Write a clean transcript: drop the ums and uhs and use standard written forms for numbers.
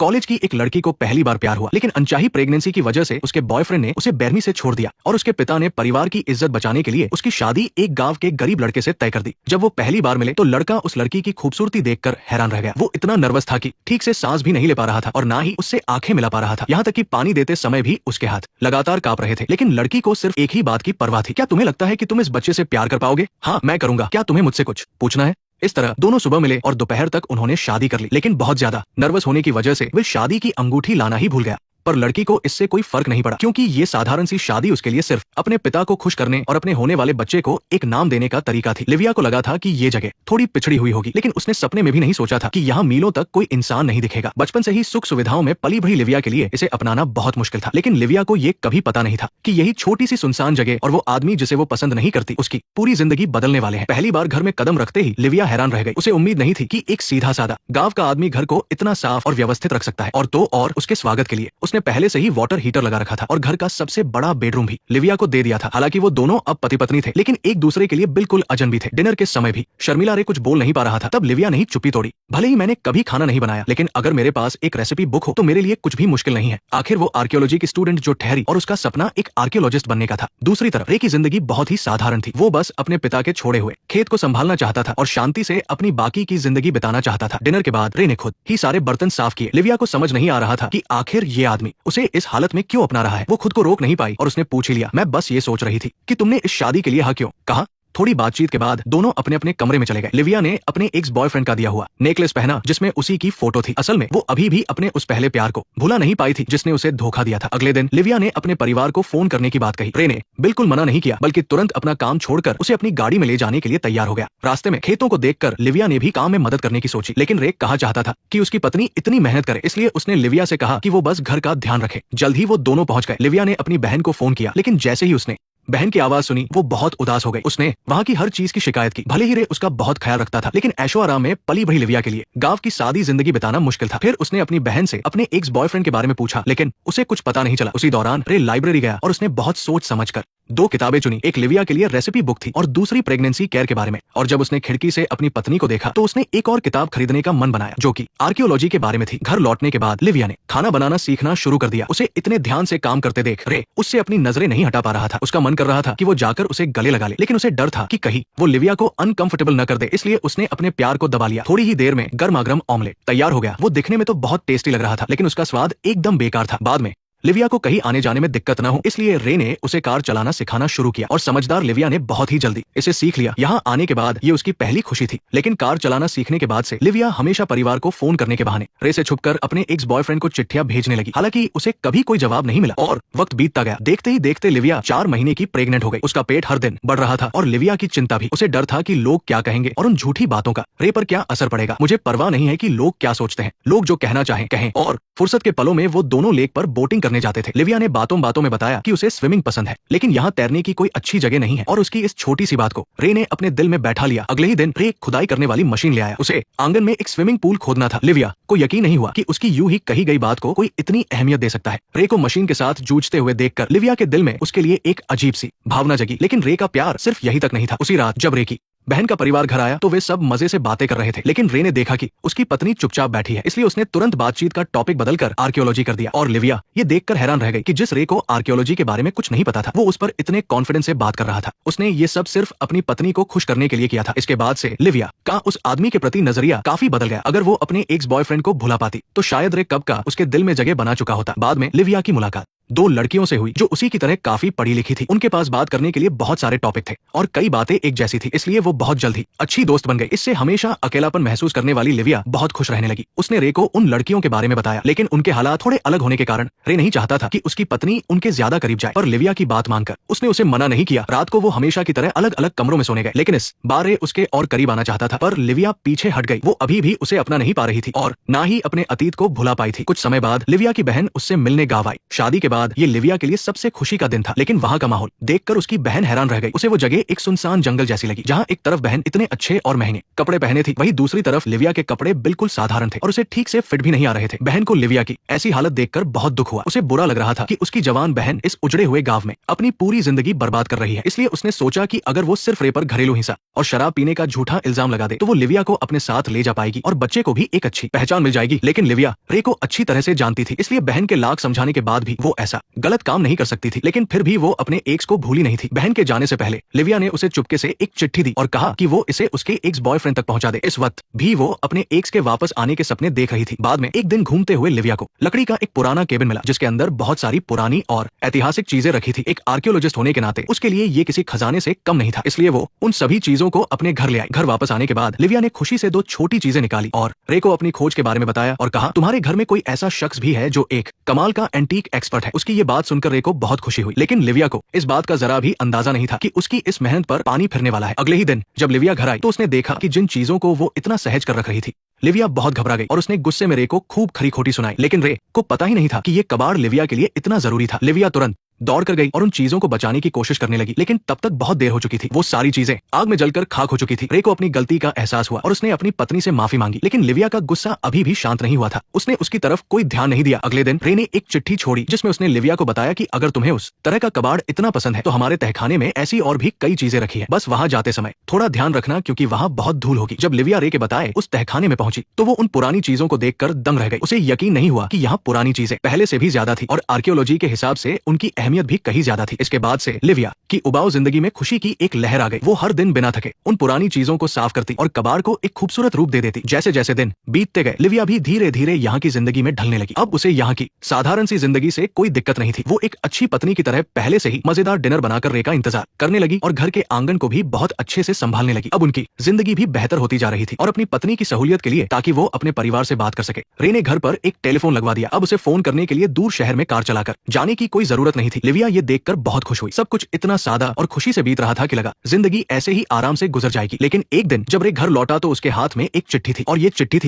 College की एक लड़की को पहली बार प्यार हुआ, लेकिन अनचाही प्रेगनेंसी की वजह से उसके बॉयफ्रेंड ने उसे बेरहमी से छोड़ दिया और उसके पिता ने परिवार की इज्जत बचाने के लिए उसकी शादी एक गांव के गरीब लड़के से तय कर दी। जब वो पहली बार मिले तो लड़का उस लड़की की खूबसूरती देखकर हैरान रह गया। वो इतना नर्वस था कि ठीक से सांस भी नहीं ले पा रहा था और ना ही उससे आंखें मिला पा रहा था। यहाँ तक कि पानी देते समय भी उसके हाथ लगातार कांप रहे थे। लेकिन लड़की को सिर्फ एक ही बात की परवाह थी, क्या तुम्हें लगता है कि तुम इस बच्चे से प्यार कर पाओगे? हाँ, मैं करूंगा। क्या तुम्हें मुझसे कुछ पूछना है? इस तरह दोनों सुबह मिले और दोपहर तक उन्होंने शादी कर ली। लेकिन बहुत ज्यादा नर्वस होने की वजह से वो शादी की अंगूठी लाना ही भूल गया। पर लड़की को इससे कोई फर्क नहीं पड़ा, क्योंकि ये साधारण सी शादी उसके लिए सिर्फ अपने पिता को खुश करने और अपने होने वाले बच्चे को एक नाम देने का तरीका थी। लिविया को लगा था कि ये जगह थोड़ी पिछड़ी हुई होगी, लेकिन उसने सपने में भी नहीं सोचा था कि यहाँ मीलों तक कोई इंसान नहीं दिखेगा। बचपन से ही सुख सुविधाओं में पली भरी लिविया के लिए इसे अपनाना बहुत मुश्किल था। लेकिन लिविया को ये कभी पता नहीं था कि यही छोटी सी सुनसान जगह और वो आदमी जिसे वो पसंद नहीं करती, उसकी पूरी जिंदगी बदलने वाले हैं। पहली बार घर में कदम रखते ही लिविया हैरान रह गई। उसे उम्मीद नहीं थी कि एक सीधा साधा गांव का आदमी घर को इतना साफ और व्यवस्थित रख सकता है। और उसके स्वागत के लिए उसने पहले से ही वाटर हीटर लगा रखा था और घर का सबसे बड़ा बेडरूम भी लिविया को दे दिया था। हालांकि वो दोनों अब पति पत्नी थे, लेकिन एक दूसरे के लिए बिल्कुल अजनबी थे। डिनर के समय भी शर्मिला रे कुछ बोल नहीं पा रहा था। तब लिविया ने ही चुप्पी तोड़ी। भले ही मैंने कभी खाना नहीं बनाया, लेकिन अगर मेरे पास एक रेसिपी बुक हो तो मेरे लिए कुछ भी मुश्किल नहीं है। आखिर वो आर्कियोलॉजी की स्टूडेंट जो ठहरी और उसका सपना एक आर्कियोलॉजिस्ट बनने का था। दूसरी तरफ रे की जिंदगी बहुत ही साधारण थी। वो बस अपने पिता के छोड़े हुए खेत को संभालना चाहता था और शांति से अपनी बाकी की जिंदगी बिताना चाहता था। डिनर के बाद रे ने खुद ही सारे बर्तन साफ किए। लिविया को समझ नहीं आ रहा था कि आखिर ये आदमी उसे इस हालत में क्यों अपना रहा है। वो खुद को रोक नहीं पाई और उसने पूछ ही लिया, मैं बस ये सोच रही थी कि तुमने इस शादी के लिए हाँ क्यों कहा। थोड़ी बातचीत के बाद दोनों अपने अपने कमरे में चले गए। लिविया ने अपने एक्स बॉयफ्रेंड का दिया हुआ नेकलेस पहना जिसमें उसी की फोटो थी। असल में वो अभी भी अपने उस पहले प्यार को भुला नहीं पाई थी जिसने उसे धोखा दिया था। अगले दिन लिविया ने अपने परिवार को फोन करने की बात कही। रे ने बिल्कुल मना नहीं किया, बल्कि तुरंत अपना काम छोड़कर उसे अपनी गाड़ी में ले जाने के लिए तैयार हो गया। रास्ते में खेतों को देखकर लिविया ने भी काम में मदद करने की सोची, लेकिन रे कहा चाहता था कि उसकी पत्नी इतनी मेहनत करे, इसलिए उसने लिविया से कहा कि वो बस घर का ध्यान रखे। जल्द ही वो दोनों पहुंच गए। लिविया ने अपनी बहन को फोन किया, लेकिन जैसे ही उसने बहन की आवाज सुनी वो बहुत उदास हो गई। उसने वहाँ की हर चीज की शिकायत की। भले ही रे उसका बहुत ख्याल रखता था, लेकिन ऐशो आराम में पली भरी लिविया के लिए गांव की सादी जिंदगी बिताना मुश्किल था। फिर उसने अपनी बहन से अपने एक्स बॉयफ्रेंड के बारे में पूछा, लेकिन उसे कुछ पता नहीं चला। उसी दौरान रे लाइब्रेरी गया और उसने बहुत सोच समझकर दो किताबें चुनी। एक लिविया के लिए रेसिपी बुक थी और दूसरी प्रेगनेंसी केयर के बारे में। और जब उसने खिड़की से अपनी पत्नी को देखा तो उसने एक और किताब खरीदने का मन बनाया जो कि आर्कियोलॉजी के बारे में थी। घर लौटने के बाद लिविया ने खाना बनाना सीखना शुरू कर दिया। उसे इतने ध्यान से काम करते देख रे उससे अपनी नजरें नहीं हटा पा रहा था। उसका मन कर रहा था कि वो जाकर उसे गले लगा ले, लेकिन उसे डर था कि कहीं वो लिविया को अनकंफर्टेबल न कर दे, इसलिए उसने अपने प्यार को दबा लिया। थोड़ी ही देर में गर्मागर्म ऑमलेट तैयार हो गया। वो दिखने में तो बहुत टेस्टी लग रहा था, लेकिन उसका स्वाद एकदम बेकार था। बाद में लिविया को कहीं आने जाने में दिक्कत न हो, इसलिए रे ने उसे कार चलाना सिखाना शुरू किया और समझदार लिविया ने बहुत ही जल्दी इसे सीख लिया। यहाँ आने के बाद ये उसकी पहली खुशी थी। लेकिन कार चलाना सीखने के बाद से लिविया हमेशा परिवार को फोन करने के बहाने रे से छुपकर अपने एक्स बॉयफ्रेंड को चिट्ठियां भेजने लगी। हालांकि उसे कभी कोई जवाब नहीं मिला और वक्त बीतता गया। देखते ही देखते लिविया 4 महीने की प्रेग्नेंट हो गई। उसका पेट हर दिन बढ़ रहा था और लिविया की चिंता भी। उसे डर था कि लोग क्या कहेंगे और उन झूठी बातों का रे पर क्या असर पड़ेगा। मुझे परवाह नहीं है कि लोग क्या सोचते हैं, लोग जो कहना चाहें कहें। और फुर्सत के पलों में वो दोनों लेक पर बोटिंग करने जाते थे। लिविया ने बातों बातों में बताया कि उसे स्विमिंग पसंद है, लेकिन यहाँ तैरने की कोई अच्छी जगह नहीं है। और उसकी इस छोटी सी बात को रे ने अपने दिल में बैठा लिया। अगले ही दिन रे खुदाई करने वाली मशीन ले आया। उसे आंगन में एक स्विमिंग पूल खोदना था। लिविया को यकीन नहीं हुआ कि उसकी यूं ही कही गई बात को कोई इतनी अहमियत दे सकता है। रे को मशीन के साथ जूझते हुए देखकर लिविया के दिल में उसके लिए एक अजीब सी भावना जगी। लेकिन रे का प्यार सिर्फ यही तक नहीं था। उसी रात जब रे की बहन का परिवार घर आया तो वे सब मजे से बातें कर रहे थे, लेकिन रे ने देखा कि उसकी पत्नी चुपचाप बैठी है, इसलिए उसने तुरंत बातचीत का टॉपिक बदलकर आर्कियोलॉजी कर दिया। और लिविया ये देखकर हैरान रह गई कि जिस रे को आर्कियोलॉजी के बारे में कुछ नहीं पता था वो उस पर इतने कॉन्फिडेंस से बात कर रहा था। उसने ये सब सिर्फ अपनी पत्नी को खुश करने के लिए किया था। इसके बाद से लिविया का उस आदमी के प्रति नजरिया काफी बदल गया। अगर वो अपने एक्स बॉयफ्रेंड को भुला पाती तो शायद रे कब का उसके दिल में जगह बना चुका होता। बाद में लिविया की मुलाकात 2 लड़कियों से हुई जो उसी की तरह काफी पढ़ी लिखी थी। उनके पास बात करने के लिए बहुत सारे टॉपिक थे और कई बातें एक जैसी थी, इसलिए वो बहुत जल्द ही अच्छी दोस्त बन गई। इससे हमेशा अकेलापन महसूस करने वाली लिविया बहुत खुश रहने लगी। उसने रे को उन लड़कियों के बारे में बताया, लेकिन उनके हालात थोड़े अलग होने के कारण रे नहीं चाहता था कि उसकी पत्नी उनके ज्यादा करीब जाए। पर लिविया की बात मानकर उसने उसे मना नहीं किया। रात को वो हमेशा की तरह अलग अलग कमरों में सोने गए, लेकिन इस बार रे उसके और करीब आना चाहता था। पर लिविया पीछे हट गई। वो अभी भी उसे अपना नहीं पा रही थी और ना ही अपने अतीत को भुला पाई थी। कुछ समय बाद लिविया की बहन उससे मिलने गाँव आई। शादी के बाद ये लिविया के लिए सबसे खुशी का दिन था, लेकिन वहाँ का माहौल देखकर उसकी बहन हैरान रह गई। उसे वो जगह एक सुनसान जंगल जैसी लगी, जहाँ एक तरफ बहन इतने अच्छे और महंगे कपड़े पहने थी, वहीं दूसरी तरफ लिविया के कपड़े बिल्कुल साधारण थे और उसे ठीक से फिट भी नहीं आ रहे थे। बहन को लिविया की ऐसी हालत देखकर बहुत दुख हुआ। उसे बुरा लग रहा था कि उसकी जवान बहन इस उजड़े हुए गांव में अपनी पूरी जिंदगी बर्बाद कर रही है। इसलिए उसने सोचा कि अगर वो सिर्फ रे पर घरेलू हिंसा और शराब पीने का झूठा इल्जाम लगा दे तो वो लिविया को अपने साथ ले जा पाएगी और बच्चे को भी एक अच्छी पहचान मिल जाएगी। लेकिन लिविया रे को अच्छी तरह से जानती थी, इसलिए बहन के लाख समझाने के बाद भी वो ऐसा गलत काम नहीं कर सकती थी। लेकिन फिर भी वो अपने एक्स को भूली नहीं थी। बहन के जाने से पहले लिविया ने उसे चुपके से एक चिट्ठी दी और कहा कि वो इसे उसके एक्स बॉयफ्रेंड तक पहुंचा दे। इस वक्त भी वो अपने एक्स के वापस आने के सपने देख रही थी। बाद में एक दिन घूमते हुए लिविया को लकड़ी का एक पुराना केबिन मिला, जिसके अंदर बहुत सारी पुरानी और ऐतिहासिक चीजें रखी थी। एक आर्कियोलॉजिस्ट होने के नाते उसके लिए ये किसी खजाने से कम नहीं था, इसलिए वो उन सभी चीजों को अपने घर ले आई। घर वापस आने के बाद लिविया ने खुशी से 2 छोटी चीजें निकाली और रे को अपनी खोज के बारे में बताया और कहा, तुम्हारे घर में कोई ऐसा शख्स भी है जो एक कमाल का एंटीक एक्सपर्ट है। उसकी ये बात सुनकर रे को बहुत खुशी हुई, लेकिन लिविया को इस बात का जरा भी अंदाजा नहीं था कि उसकी इस मेहनत पर पानी फिरने वाला है। अगले ही दिन जब लिविया घर आई तो उसने देखा कि जिन चीजों को वो इतना सहज कर रख रही थी, लिविया बहुत घबरा गई और उसने गुस्से में रे को खूब खरी खोटी सुनाई। लेकिन रे को पता ही नहीं था कि ये कबाड़ लिविया के लिए इतना जरूरी था। लिविया तुरंत दौड़ कर गई और उन चीजों को बचाने की कोशिश करने लगी, लेकिन तब तक बहुत देर हो चुकी थी। वो सारी चीजें आग में जलकर खाक हो चुकी थी। रे को अपनी गलती का एहसास हुआ और उसने अपनी पत्नी से माफी मांगी, लेकिन लिविया का गुस्सा अभी भी शांत नहीं हुआ था। उसने उसकी तरफ कोई ध्यान नहीं दिया। अगले दिन रे ने एक चिट्ठी छोड़ी जिसमें उसने लिविया को बताया कि अगर तुम्हें उस तरह का कबाड़ इतना पसंद है तो हमारे तहखाने में ऐसी और भी कई चीजें रखी है, बस वहाँ जाते समय थोड़ा ध्यान रखना क्योंकि वहाँ बहुत धूल होगी। जब लिविया रे के बताए उस तहखाने में पहुंची तो वो उन पुरानी चीजों को देखकर दंग रह गई। उसे यकीन नहीं हुआ कि यहाँ पुरानी चीजें पहले से भी ज्यादा थी और आर्कियोलॉजी के हिसाब से उनकी अहमियत भी कहीं ज्यादा थी। इसके बाद से लिविया की उबाऊ जिंदगी में खुशी की एक लहर आ गई। वो हर दिन बिना थके उन पुरानी चीजों को साफ करती और कबाड़ को एक खूबसूरत रूप दे देती। जैसे जैसे दिन बीतते गए लिविया भी धीरे धीरे यहाँ की जिंदगी में ढलने लगी। अब उसे यहाँ की साधारण सी जिंदगी से कोई दिक्कत नहीं थी। वो एक अच्छी पत्नी की तरह पहले से ही मजेदार डिनर बनाकर रे का इंतजार करने लगी और घर के आंगन को भी बहुत अच्छे से संभालने लगी। अब उनकी जिंदगी भी बेहतर होती जा रही थी और अपनी पत्नी की सहूलियत के लिए ताकि वो अपने परिवार से बात कर सके, रे ने घर पर एक टेलीफोन लगवा दिया। अब उसे फोन करने के लिए दूर शहर में कार चलाकर जाने की कोई जरूरत नहीं थी। लिविया ये देखकर बहुत खुश हुई। सब कुछ इतना सादा और खुशी से बीत रहा था कि लगा जिंदगी ऐसे ही आराम से गुजर जाएगी। लेकिन एक दिन जब रे घर लौटा तो उसके हाथ में एक चिट्ठी थी और ये चिट्ठी थी